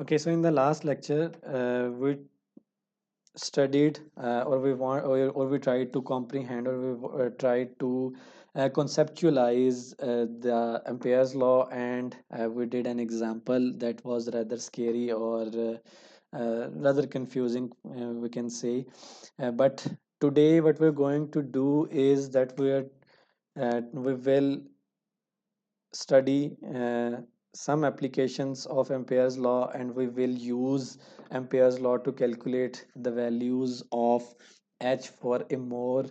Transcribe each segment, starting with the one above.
Okay, so in the last lecture, we studied or we tried to comprehend or we tried to conceptualize the Ampere's law, and we did an example that was rather scary or rather confusing, we can say. But today, what we're going to do is that we will study some applications of Ampere's law, and we will use Ampere's law to calculate the values of H for a more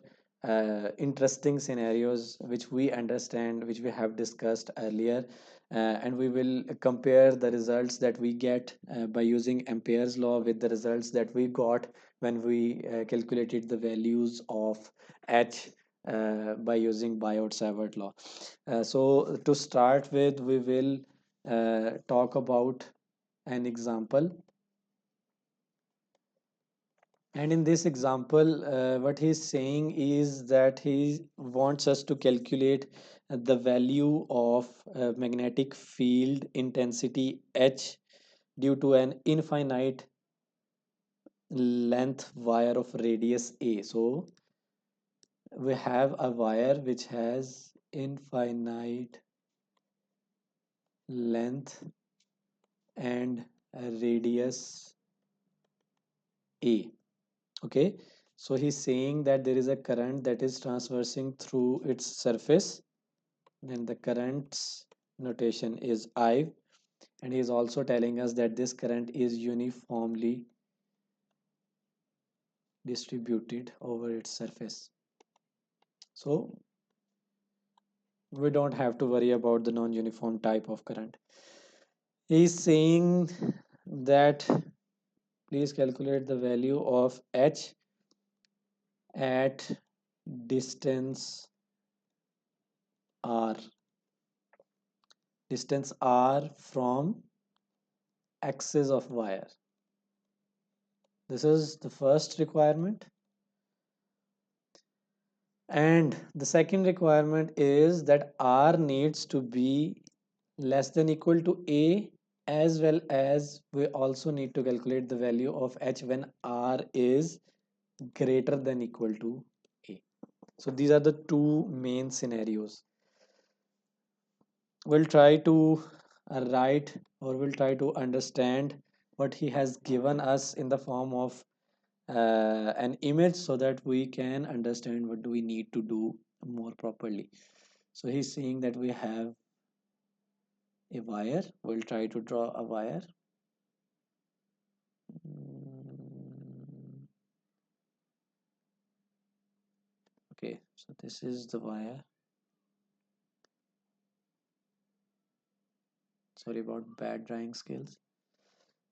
interesting scenarios which we understand, which we have discussed earlier. And we will compare the results that we get by using Ampere's law with the results that we got when we calculated the values of H by using Biot-Savart law. So to start with, we will talk about an example. And in this example, what he's saying is that he wants us to calculate the value of magnetic field intensity H due to an infinite length wire of radius A. So we have a wire which has infinite length and a radius A. Okay, so he's saying that there is a current that is transversing through its surface, and the current's notation is I, and he is also telling us that this current is uniformly distributed over its surface. So we don't have to worry about the non-uniform type of current. He's saying that please calculate the value of H at distance r, distance r from axis of wire. This is the first requirement. And the second requirement is that r needs to be less than equal to a, as well as we also need to calculate the value of h when r is greater than equal to a. So these are the two main scenarios. We'll try to write, or we'll try to understand what he has given us in the form of an image, so that we can understand what do we need to do more properly. So he's saying that we have a wire. We'll try to draw a wire. Okay, so this is the wire. Sorry about bad drawing skills.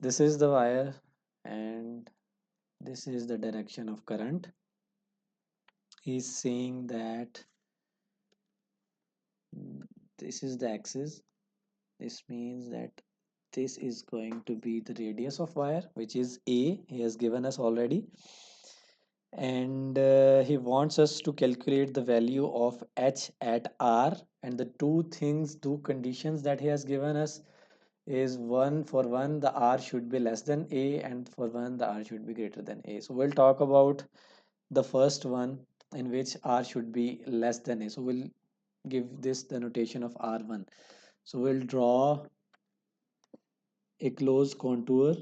This is the wire, and this is the direction of current. He's saying that this is the axis. This means that this is going to be the radius of wire, which is a. He has given us already, and he wants us to calculate the value of h at r, and the two conditions that he has given us is, one, for one, the r should be less than a, and for one, the r should be greater than a. So we'll talk about the first one, in which r should be less than a. So we'll give this the notation of r1. So we'll draw a closed contour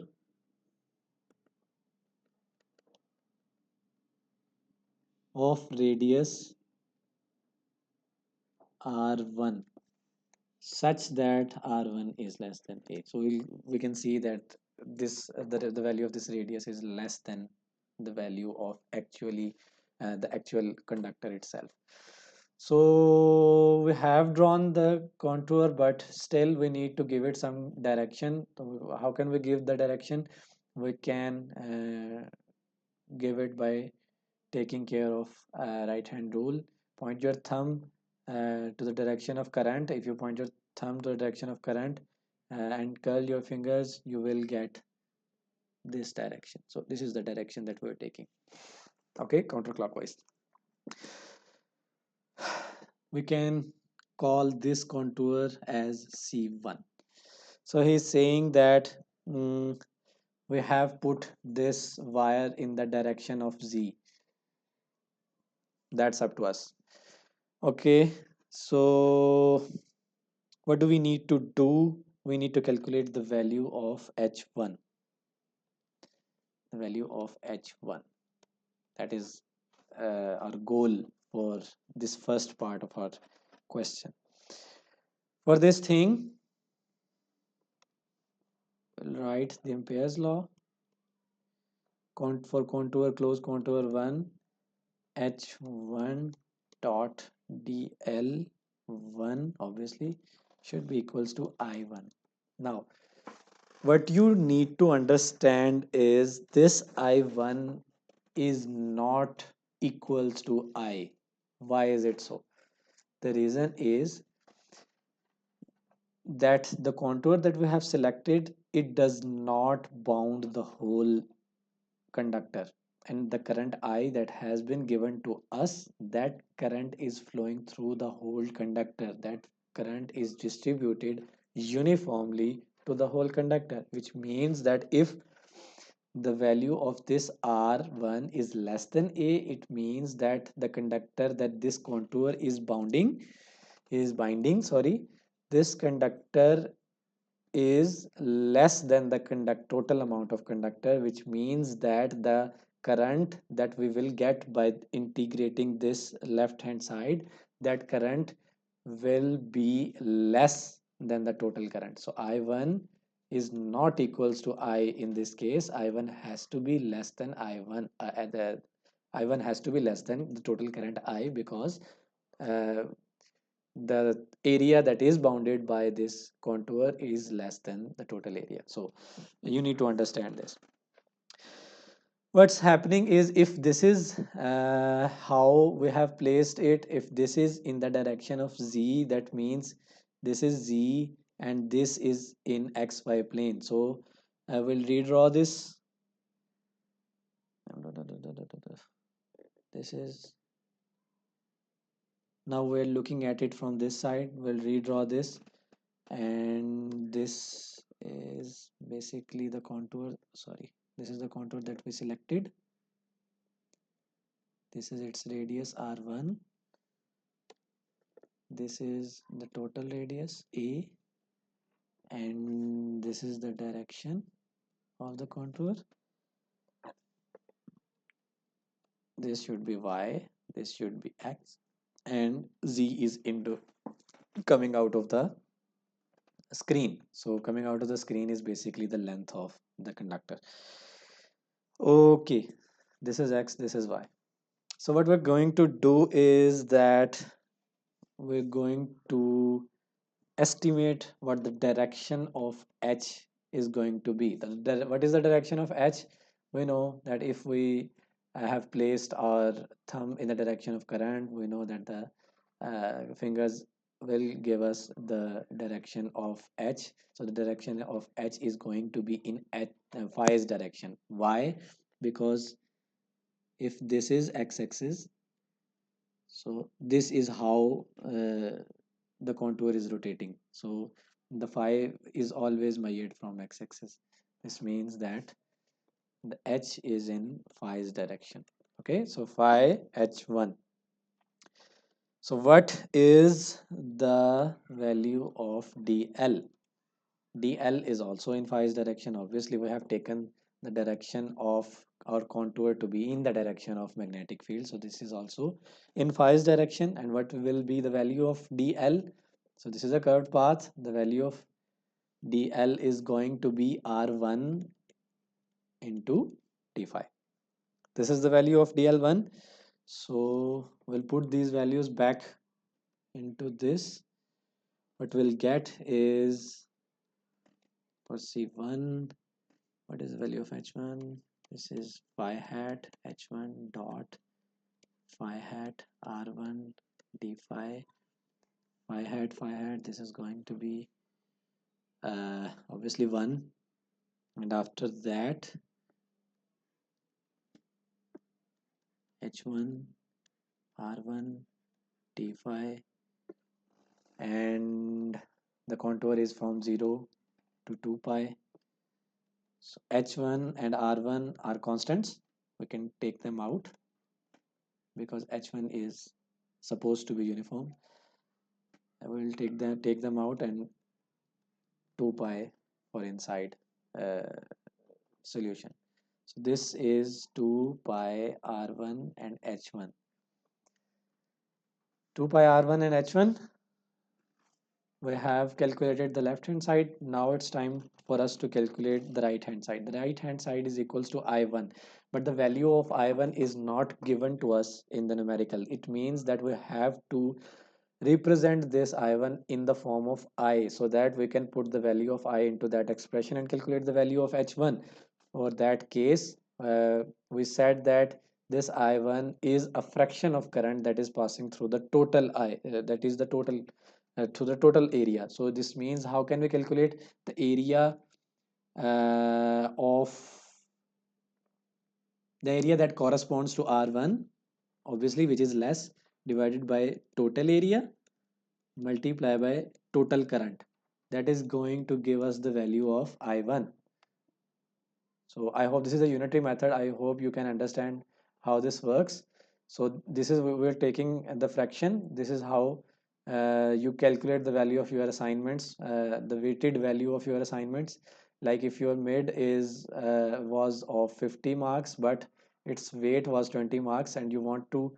of radius r1 such that r1 is less than a. So we can see that the value of this radius is less than the value of the actual conductor itself. So we have drawn the contour, but still we need to give it some direction. So how can we give the direction? We can give it by taking care of right hand rule. Point your thumb to the direction of current. If you point your thumb to the direction of current and curl your fingers, you will get this direction. So this is the direction that we're taking. Okay, counterclockwise. We can call this contour as C1. So he's saying that mm, we have put this wire in the direction of z. That's up to us. Okay, so what do we need to do? We need to calculate the value of h1, the value of h1. That is our goal for this first part of our question. For this thing, we'll write the Ampere's law. For contour, close contour 1, h1 dot dl1 obviously should be equals to I1. Now, what you need to understand is this I1 is not equals to I. Why is it so? The reason is that the contour that we have selected, it does not bound the whole conductor, and the current I that has been given to us, that current is flowing through the whole conductor. That current is distributed uniformly to the whole conductor, which means that if the value of this R1 is less than A, it means that the conductor that this contour is binding, sorry, this conductor is less than the total amount of conductor, which means that the current that we will get by integrating this left hand side, that current will be less than the total current. So I1 is not equals to I in this case. I1 has to be less than I1. I1 has to be less than the total current I, because uh, the area that is bounded by this contour is less than the total area. So you need to understand this. What's happening is, if this is how we have placed it, if this is in the direction of z, that means this is z and this is in xy plane. So I will redraw this. This is, now we're looking at it from this side. We'll redraw this, and this is basically the contour, sorry, this is the contour that we selected. This is its radius r1, this is the total radius a, and this is the direction of the contour. This should be y, this should be x, and z is into coming out of the screen. So coming out of the screen is basically the length of the conductor. Okay, this is x, this is y. So what we're going to do is that we're going to estimate what the direction of h is going to be. What is the direction of h? We know that if we have placed our thumb in the direction of current, we know that the fingers will give us the direction of h. So the direction of h is going to be in y's direction. Why? Because if this is x-axis, so this is how the contour is rotating. So the phi is always measured from x-axis. This means that the h is in phi's direction. Okay, so phi h1. So what is the value of dl? dl is also in phi's direction. Obviously we have taken the direction of our contour to be in the direction of magnetic field, so this is also in phi's direction. And what will be the value of dl? So this is a curved path. The value of dl is going to be r1 into d phi. This is the value of dl1. So we'll put these values back into this. What we'll get is, for c1, what is the value of h1? This is phi hat h1 dot phi hat r1 d phi. Phi hat, this is going to be obviously 1, and after that h1 r1 d phi, and the contour is from 0 to 2 pi. So H1 and R1 are constants. We can take them out because H1 is supposed to be uniform. I will take them out, and 2 pi for inside uh, solution. So this is 2 pi R1 and H1. 2 pi R1 and H1. We have calculated the left hand side. Now it's time for us to calculate the right hand side. The right hand side is equals to I1, but the value of I1 is not given to us in the numerical. It means that we have to represent this I1 in the form of I, so that we can put the value of I into that expression and calculate the value of H1. For that case, we said that this I1 is a fraction of current that is passing through the total that is the total to the total area. So this means, how can we calculate the area of the area that corresponds to R1, obviously, which is less, divided by total area multiply by total current. That is going to give us the value of I1. So I hope this is a unitary method. I hope you can understand how this works. So this is, we're taking the fraction. This is how you calculate the value of your assignments, the weighted value of your assignments. Like if your mid is was of 50 marks, but its weight was 20 marks, and you want to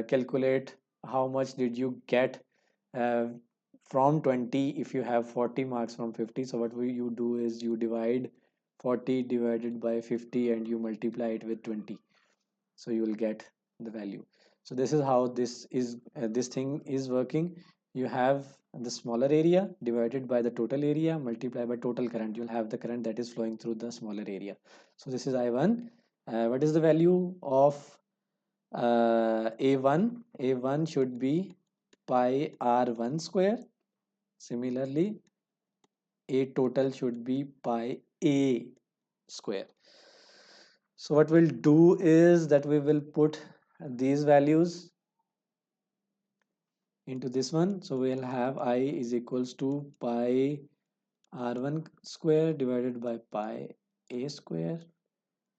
calculate how much did you get uh, from 20 if you have 40 marks from 50. So what you do is you divide 40 divided by 50 and you multiply it with 20, so you will get the value. So this is how this thing is working. You have the smaller area divided by the total area multiplied by total current. You'll have the current that is flowing through the smaller area. So this is I1. What is the value of A1? A1 should be pi R1 square. Similarly, A total should be pi A square. So what we'll do is that we will put these values into this one. So we'll have I is equals to pi R1 square divided by pi A square,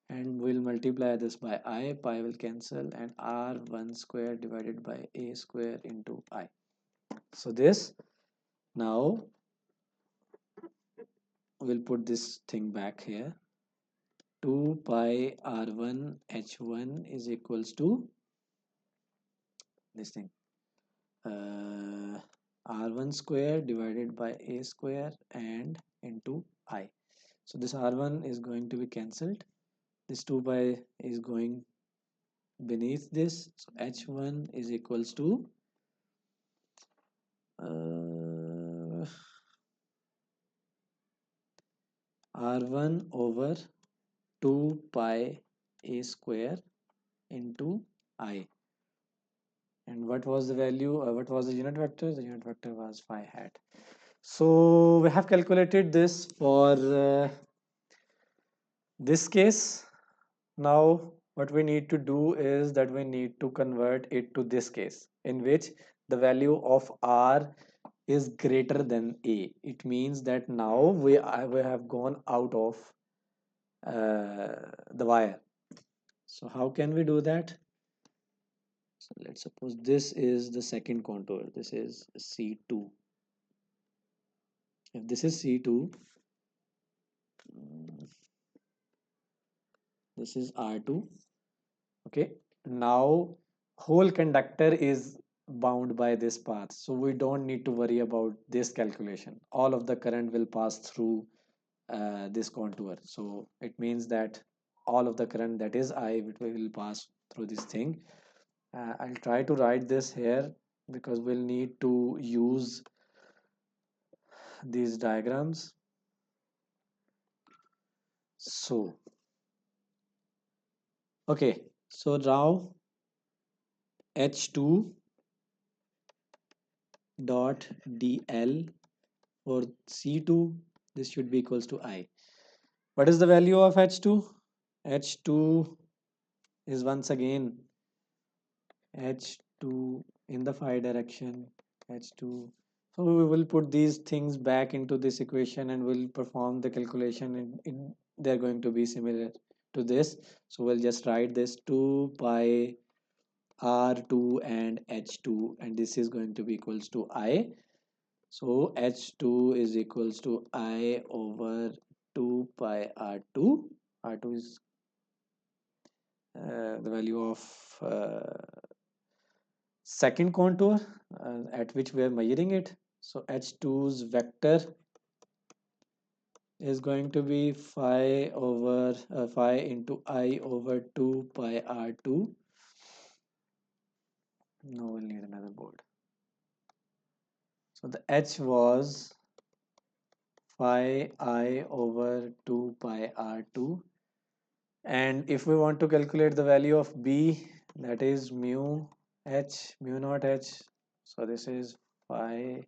and we'll multiply this by I. Pi will cancel, and R1 square divided by A square into I. So this, now we'll put this thing back here. 2 pi R1 H1 is equals to this thing, R1 square divided by A square and into I. So this R1 is going to be cancelled. This 2 pi is going beneath this. So H1 is equals to R1 over 2 pi A square into I. And what was the value? What was the unit vector? The unit vector was phi hat. So we have calculated this for this case. Now what we need to do is that we need to convert it to this case, in which the value of R is greater than A. It means that now we have gone out of the wire. So how can we do that? So let's suppose this is the second contour. This is C2. If this is C2, this is R2. Okay, now whole conductor is bound by this path, so we don't need to worry about this calculation. All of the current will pass through this contour, so it means that all of the current, that is I, will pass through this thing. I'll try to write this here because we'll need to use these diagrams. So okay, so now H2 dot dl for C2, this should be equals to I. What is the value of H2? H2 is once again H2 in the phi direction, H2 So we will put these things back into this equation and we'll perform the calculation, and they're going to be similar to this. So we'll just write this 2 pi r2 and h2, and this is going to be equals to I. So h2 is equals to I over 2 pi r2. R2 is the value of second contour at which we are measuring it. So h2's vector is going to be phi into I over 2 pi r2. No, we'll need another board. So the h was phi I over 2 pi r2, and if we want to calculate the value of b, that is mu naught h, so this is phi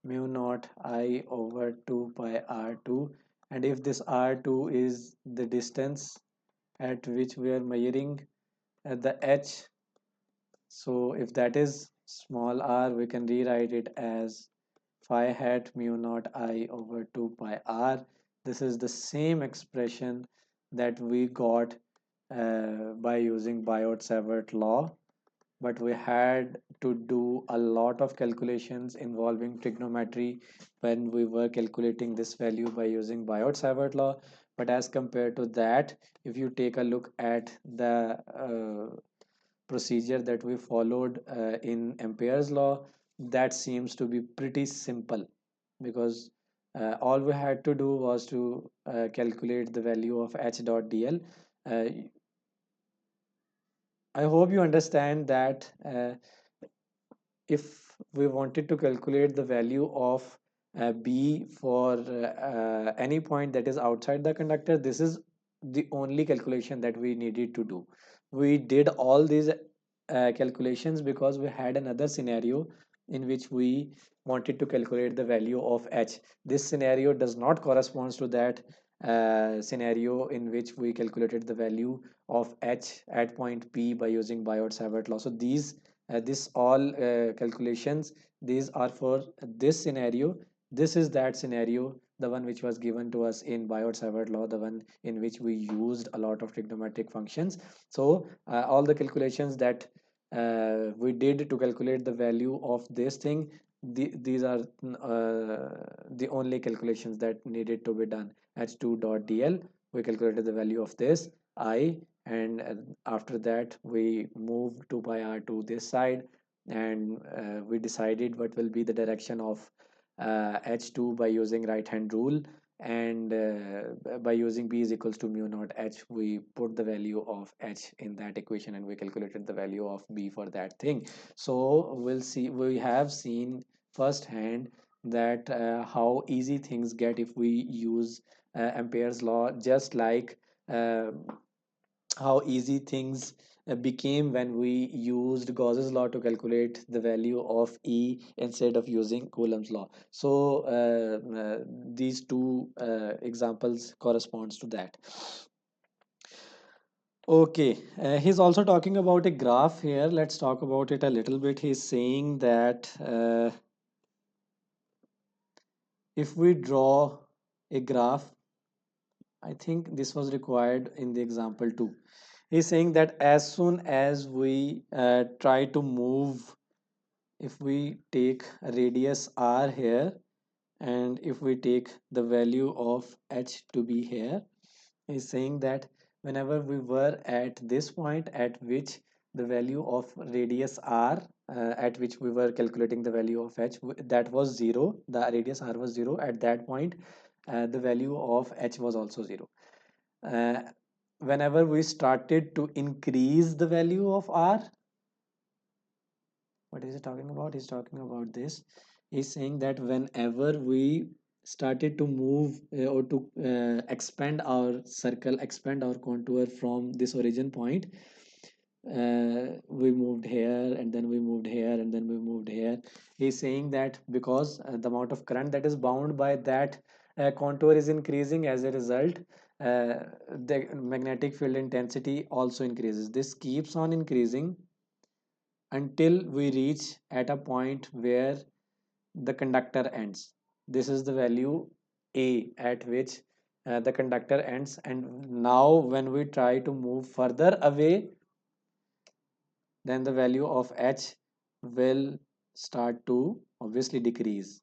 mu naught I over 2 pi r2, and if this r2 is the distance at which we are measuring at the h, so if that is small r, we can rewrite it as phi hat mu naught I over 2 pi r. This is the same expression that we got by using Biot-Savart law, but we had to do a lot of calculations involving trigonometry when we were calculating this value by using Biot-Savart law. But as compared to that, if you take a look at the procedure that we followed in Ampere's law, that seems to be pretty simple, because all we had to do was to calculate the value of h dot dl. Uh, I hope you understand that if we wanted to calculate the value of b for any point that is outside the conductor, this is the only calculation that we needed to do. We did all these calculations because we had another scenario in which we wanted to calculate the value of h. This scenario does not correspond to that scenario in which we calculated the value of h at point p by using Biot-Savart law. So this all calculations, these are for this scenario. This is that scenario, the one which was given to us in Biot-Savart law, the one in which we used a lot of trigonometric functions. So all the calculations that we did to calculate the value of this thing, these are the only calculations that needed to be done. H2 dot dl, we calculated the value of this I, and after that we moved 2 pi r to this side, and we decided what will be the direction of h2 by using right hand rule, and by using b is equals to mu naught h, we put the value of h in that equation and we calculated the value of b for that thing. So we'll see, we have seen firsthand that how easy things get if we use Ampere's law, just like uh, how easy things became when we used Gauss's law to calculate the value of E instead of using Coulomb's law. So these two examples corresponds to that. Okay, he's also talking about a graph here. Let's talk about it a little bit. He's saying that if we draw a graph, I think this was required in the example too. He's saying that as soon as we try to move, if we take a radius r here, and if we take the value of h to be here, he's saying that whenever we were at this point at which the value of radius r, at which we were calculating the value of h, that was 0, the radius r was 0 at that point, the value of h was also 0. uh, Whenever we started to increase the value of r, what is he talking about? He's talking about this. He's saying that whenever we started to move or to expand our circle, expand our contour from this origin point, we moved here and then we moved here and then we moved here. He's saying that because the amount of current that is bound by that contour is increasing, as a result the magnetic field intensity also increases. This keeps on increasing until we reach at a point where the conductor ends. This is the value A at which the conductor ends, and now when we try to move further away, then the value of H will start to obviously decrease.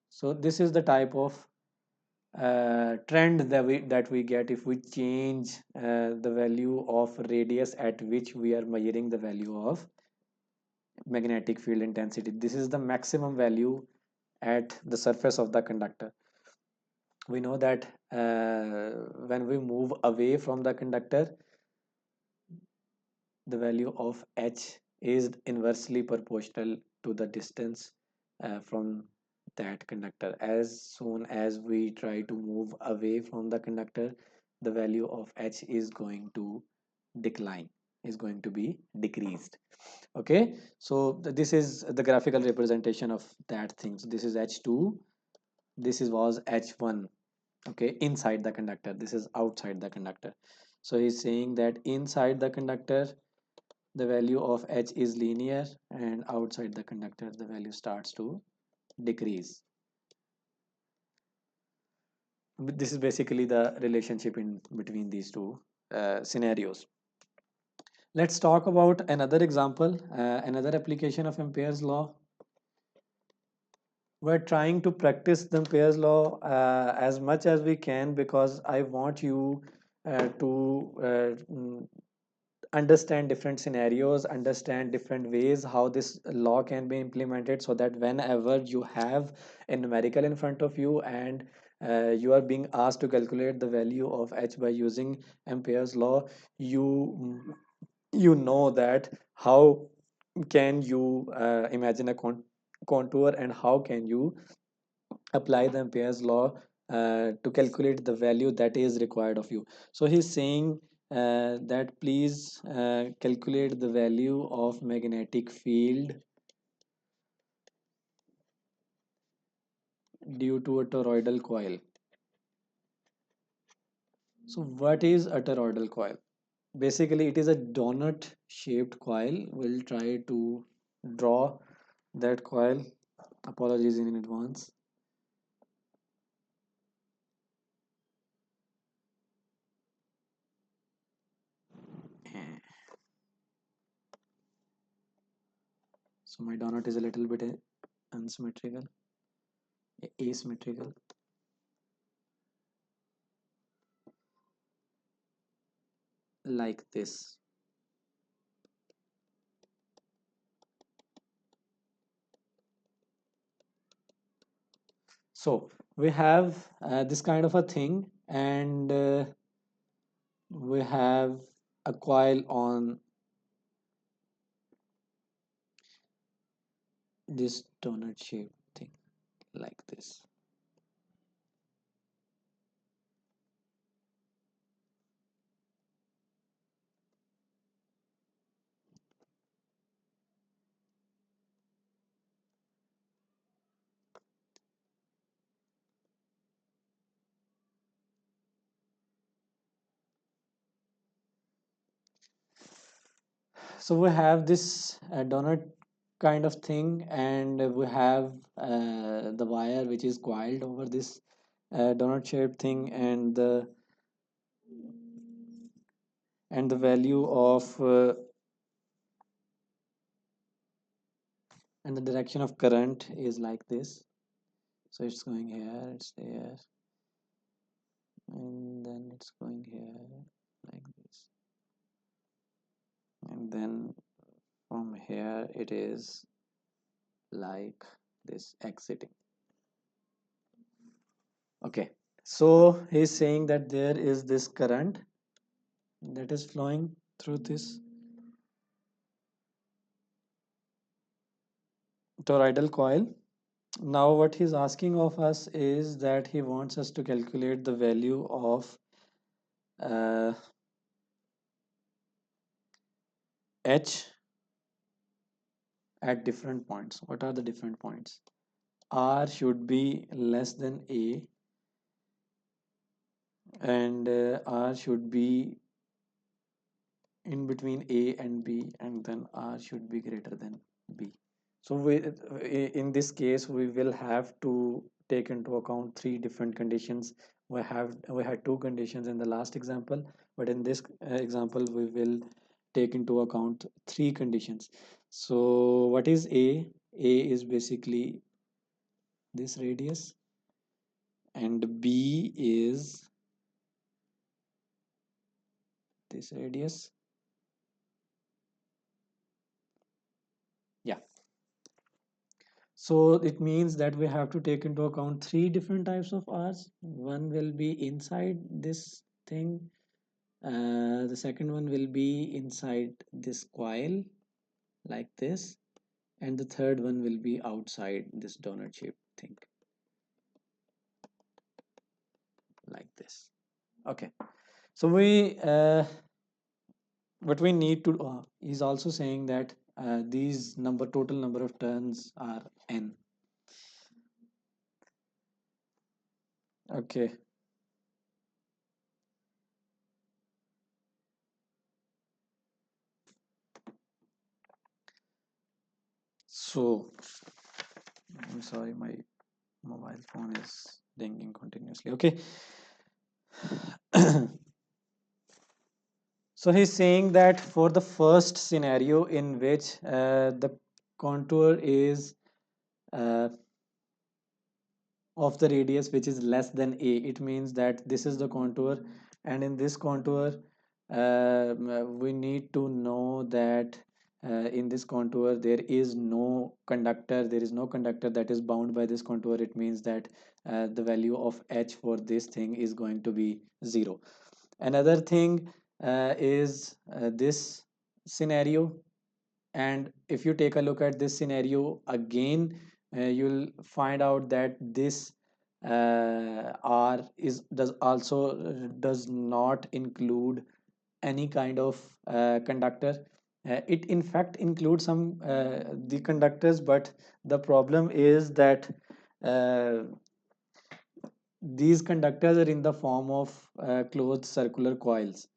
So this is the type of trend that we get if we change the value of radius at which we are measuring the value of magnetic field intensity. This is the maximum value at the surface of the conductor. We know that when we move away from the conductor, the value of H is inversely proportional to the distance from that conductor. As soon as we try to move away from the conductor, the value of H is going to decline, is going to be decreased. Okay, so this is the graphical representation of that thing. So this is H2, this is was H1. Okay, inside the conductor, this is outside the conductor. So he's saying that inside the conductor the value of H is linear, and outside the conductor the value starts to decrease. This is basically the relationship in between these two scenarios. Let's talk about another example, another application of Ampere's law. We're trying to practice the Ampere's law as much as we can, because I want you to understand different scenarios, understand different ways how this law can be implemented, so that whenever you have a numerical in front of you and you are being asked to calculate the value of H by using Ampere's law, you know that how can you imagine a contour, and how can you apply the Ampere's law to calculate the value that is required of you. So he's saying that please calculate the value of magnetic field due to a toroidal coil. So what is a toroidal coil? Basically, it is a donut shaped coil. We'll try to draw that coil. Apologies in advance. Eh, So my donut is a little bit unsymmetrical, asymmetrical, like this. So we have this kind of a thing, and we have a coil on this donut shaped thing, like this. So we have this donut kind of thing, and we have the wire which is coiled over this donut shaped thing, and the value of and the direction of current is like this. So it's going here, it's there, and then it's going here, like this, and then from here it is like this, exiting. Okay, so he's saying that there is this current that is flowing through this toroidal coil. Now what he's asking of us is that he wants us to calculate the value of uh, H at different points. What are the different points? R should be less than A, and R should be in between A and B, and then R should be greater than B. So in this case, we will have to take into account three different conditions. We had two conditions in the last example, but in this example, we will take into account three conditions. So what is A? A is basically this radius, and B is this radius. Yeah. So it means that we have to take into account three different types of R's. One will be inside this thing. The second one will be inside this coil like this, and the third one will be outside this donut shaped thing like this. Okay, so we what we need to is also saying that these total number of turns are n. Okay, so I'm sorry, my mobile phone is ringing continuously. Okay. So he's saying that for the first scenario in which the contour is uh, of the radius which is less than a, it means that this is the contour, and in this contour we need to know that in this contour there is no conductor, that is bound by this contour. It means that the value of h for this thing is going to be 0. Another thing is this scenario, and if you take a look at this scenario again, you'll find out that this r is does not include any kind of conductor. It in fact includes some the conductors, but the problem is that uh, these conductors are in the form of closed circular coils.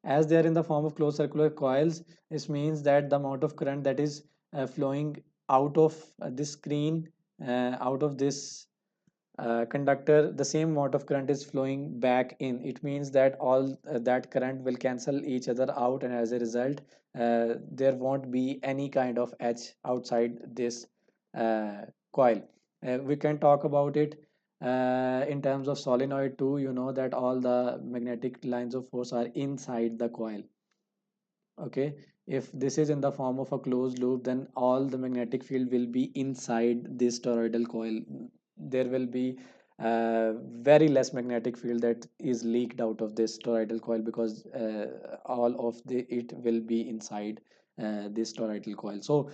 As they are in the form of closed circular coils, this means that the amount of current that is flowing out of this screen, out of this conductor, the same amount of current is flowing back in. It means that all that current will cancel each other out, and as a result there won't be any kind of edge outside this uh, coil. We can talk about it in terms of solenoid too. You know that all the magnetic lines of force are inside the coil. Okay, if this is in the form of a closed loop, then all the magnetic field will be inside this toroidal coil. There will be very less magnetic field that is leaked out of this toroidal coil, because all of the it will be inside this toroidal coil. So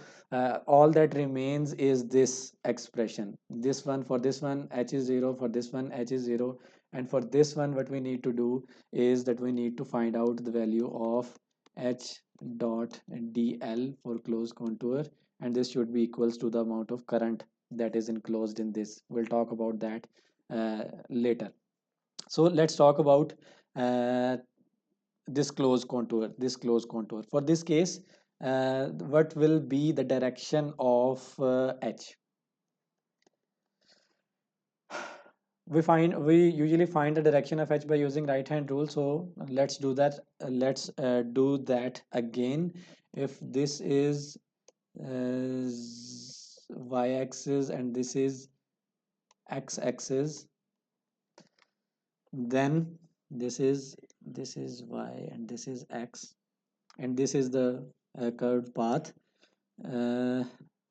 all that remains is this expression, this one. For this one h is 0, for this one h is 0, and for this one what we need to do is that we need to find out the value of h dot dl for closed contour, and this should be equals to the amount of current that is enclosed in this. We'll talk about that later. So let's talk about uh, this closed contour. For this case, what will be the direction of h? We usually find the direction of h by using right hand rule, so let's do that. Let's do that again. If this is y-axis and this is x-axis, then this is y and this is x, and this is the curved path. uh,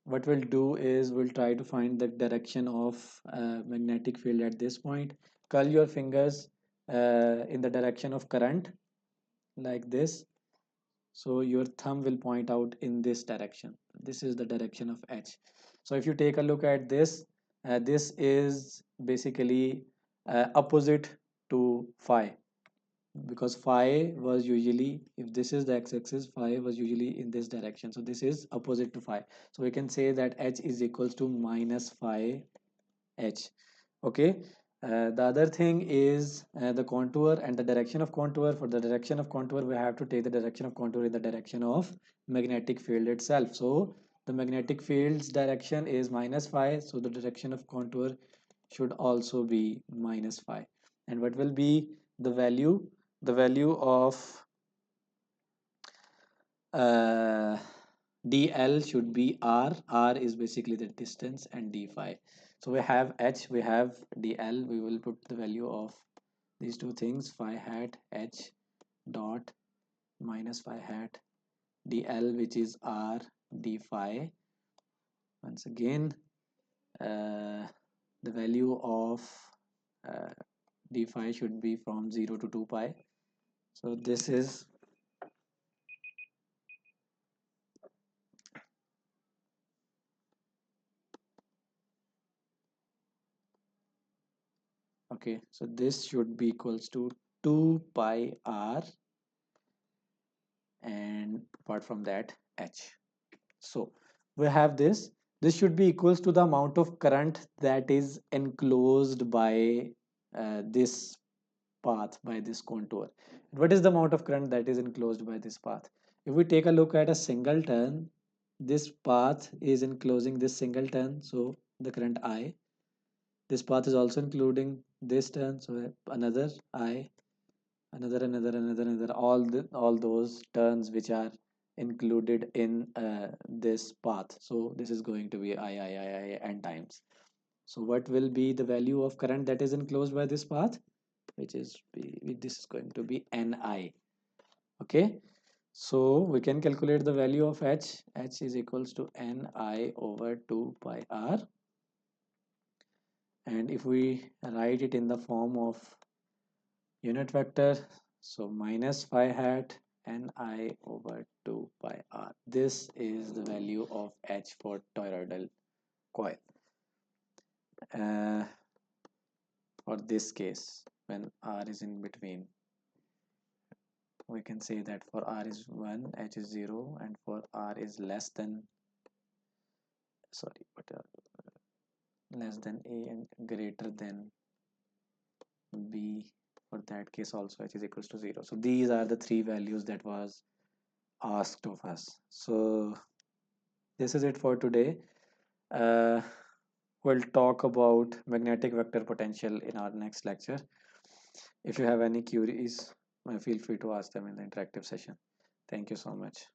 what we'll do is we'll try to find the direction of magnetic field at this point. Curl your fingers in the direction of current like this, so your thumb will point out in this direction. This is the direction of h. So if you take a look at this, this is basically opposite to phi, because phi was usually, if this is the x-axis, phi was usually in this direction, so this is opposite to phi. So we can say that h is equals to minus phi h. Okay. The other thing is the contour and the direction of contour. For the direction of contour, we have to take the direction of contour in the direction of magnetic field itself. So The magnetic field's direction is minus phi, so the direction of contour should also be minus phi. And what will be the value? The value of uh, dl should be r is basically the distance, and d phi. So we have h, we have dl. We will put the value of these two things, phi hat h dot minus phi hat dl, which is r d phi. Once again, uh, the value of uh, d phi should be from 0 to 2 pi. So this is okay. So this should be equals to 2 pi r, and apart from that h. So we have this. This should be equals to the amount of current that is enclosed by this path, by this contour. What is the amount of current that is enclosed by this path? If we take a look at a single turn, this path is enclosing this single turn, so the current I. This path is also including this turn, so another I, another, all those turns which are included in this path. So this is going to be I n times. So what will be the value of current that is enclosed by this path? Which is this is going to be Ni. Okay, so we can calculate the value of h. H is equals to Ni over 2 pi r, and if we write it in the form of unit vector, so minus phi hat Ni over 2 pi r. This is the value of h for toroidal coil. uh, for this case, when r is in between, we can say that for r is 1, h is 0, and for r is less than, sorry, but less than a and greater than b, for that case also h is equals to 0. So these are the three values that was asked of us. So this is it for today. uh, we'll talk about magnetic vector potential in our next lecture. If you have any queries, feel free to ask them in the interactive session. Thank you so much.